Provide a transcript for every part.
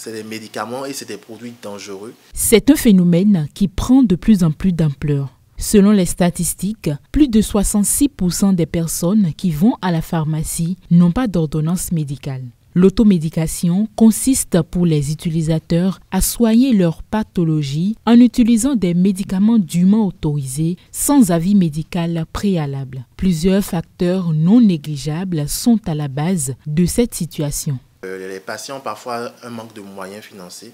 c'est des médicaments et c'est des produits dangereux. C'est un phénomène qui prend de plus en plus d'ampleur. Selon les statistiques, plus de 66% des personnes qui vont à la pharmacie n'ont pas d'ordonnance médicale. L'automédication consiste pour les utilisateurs à soigner leur pathologie en utilisant des médicaments dûment autorisés sans avis médical préalable. Plusieurs facteurs non négligeables sont à la base de cette situation. Les patients ont parfois un manque de moyens financiers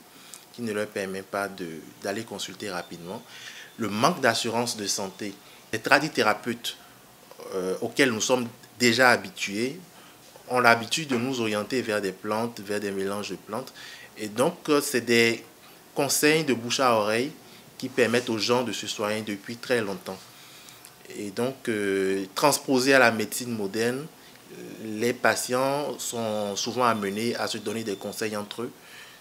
qui ne leur permet pas d'aller consulter rapidement. Le manque d'assurance de santé. Les tradithérapeutes auxquels nous sommes déjà habitués ont l'habitude de nous orienter vers des plantes, vers des mélanges de plantes. Et donc, c'est des conseils de bouche à oreille qui permettent aux gens de se soigner depuis très longtemps. Et donc, transposés à la médecine moderne, les patients sont souvent amenés à se donner des conseils entre eux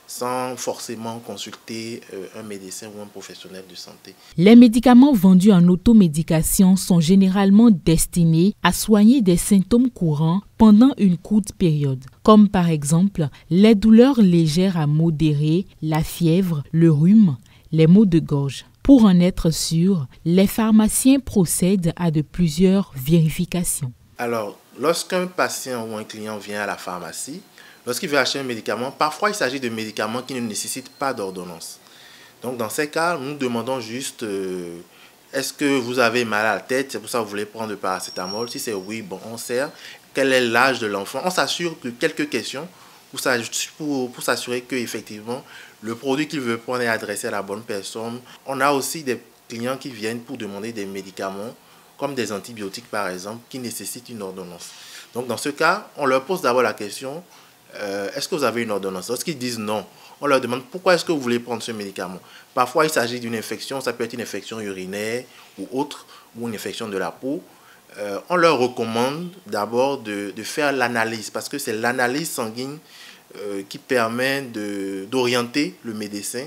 sans forcément consulter un médecin ou un professionnel de santé. Les médicaments vendus en automédication sont généralement destinés à soigner des symptômes courants pendant une courte période, comme par exemple les douleurs légères à modérées, la fièvre, le rhume, les maux de gorge. Pour en être sûr, les pharmaciens procèdent à de plusieurs vérifications. Alors, lorsqu'un patient ou un client vient à la pharmacie, lorsqu'il veut acheter un médicament, parfois il s'agit de médicaments qui ne nécessitent pas d'ordonnance. Donc dans ces cas, nous demandons juste est-ce que vous avez mal à la tête, c'est pour ça que vous voulez prendre le paracétamol. Si c'est oui, bon, on sert. Quel est l'âge de l'enfant? On s'assure de quelques questions pour s'assurer que effectivement le produit qu'il veut prendre est adressé à la bonne personne. On a aussi des clients qui viennent pour demander des médicaments, comme des antibiotiques par exemple, qui nécessitent une ordonnance. Donc dans ce cas, on leur pose d'abord la question est-ce que vous avez une ordonnance? Lorsqu'ils disent non, on leur demande pourquoi est-ce que vous voulez prendre ce médicament. Parfois, il s'agit d'une infection, ça peut être une infection urinaire ou autre, ou une infection de la peau. On leur recommande d'abord de faire l'analyse, parce que c'est l'analyse sanguine qui permet d'orienter le médecin.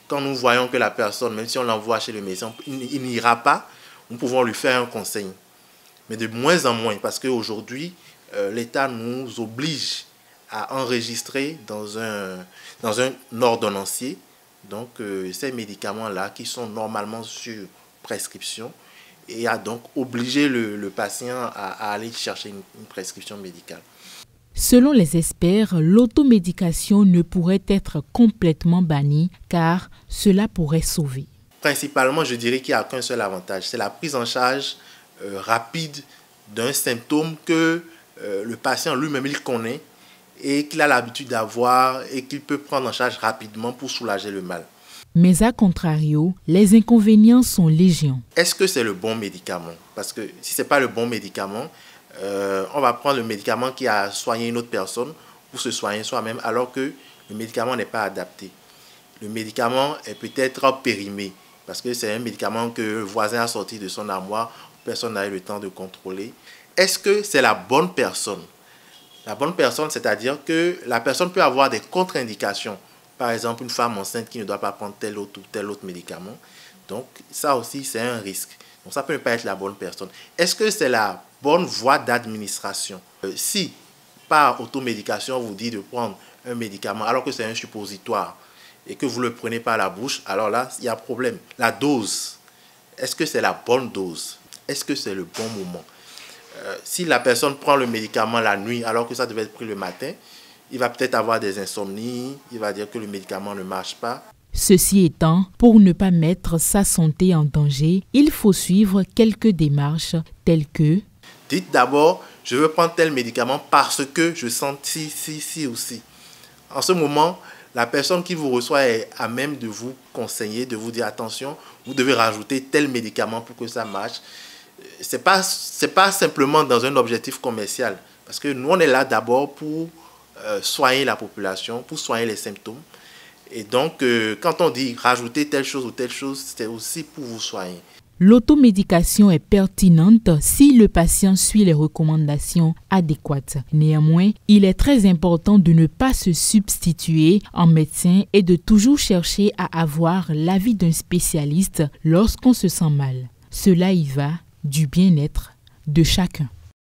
Quand nous voyons que la personne, même si on l'envoie chez le médecin, il n'ira pas, nous pouvons lui faire un conseil. Mais de moins en moins, parce qu'aujourd'hui, l'État nous oblige à enregistrer dans un ordonnancier donc ces médicaments-là qui sont normalement sur prescription et à donc obliger le patient à aller chercher une prescription médicale. Selon les experts, l'automédication ne pourrait être complètement bannie car cela pourrait sauver. Principalement, je dirais qu'il n'y a qu'un seul avantage, c'est la prise en charge rapide d'un symptôme que le patient lui-même il connaît et qu'il a l'habitude d'avoir et qu'il peut prendre en charge rapidement pour soulager le mal. Mais à contrario, les inconvénients sont légion. Est-ce que c'est le bon médicament? Parce que si ce n'est pas le bon médicament, on va prendre le médicament qui a soigné une autre personne pour se soigner soi-même alors que le médicament n'est pas adapté. Le médicament est peut-être périmé parce que c'est un médicament que le voisin a sorti de son armoire, personne n'a eu le temps de contrôler. Est-ce que c'est la bonne personne? La bonne personne, c'est-à-dire que la personne peut avoir des contre-indications. Par exemple, une femme enceinte qui ne doit pas prendre tel autre médicament. Donc, ça aussi, c'est un risque. Donc, ça peut ne pas être la bonne personne. Est-ce que c'est la bonne voie d'administration? Si, par automédication, on vous dit de prendre un médicament alors que c'est un suppositoire et que vous le prenez par la bouche, alors là, il y a un problème. La dose, est-ce que c'est la bonne dose? Est-ce que c'est le bon moment? Si la personne prend le médicament la nuit alors que ça devait être pris le matin, il va peut-être avoir des insomnies, il va dire que le médicament ne marche pas. Ceci étant, pour ne pas mettre sa santé en danger, il faut suivre quelques démarches telles que... Dites d'abord, je veux prendre tel médicament parce que je sens ci ou ci. En ce moment, la personne qui vous reçoit est à même de vous conseiller, de vous dire attention, vous devez rajouter tel médicament pour que ça marche. C'est pas simplement dans un objectif commercial, parce que nous, on est là d'abord pour soigner la population, pour soigner les symptômes. Et donc, quand on dit rajouter telle chose ou telle chose, c'est aussi pour vous soigner. L'automédication est pertinente si le patient suit les recommandations adéquates. Néanmoins, il est très important de ne pas se substituer en médecin et de toujours chercher à avoir l'avis d'un spécialiste lorsqu'on se sent mal. Cela y va du bien-être de chacun.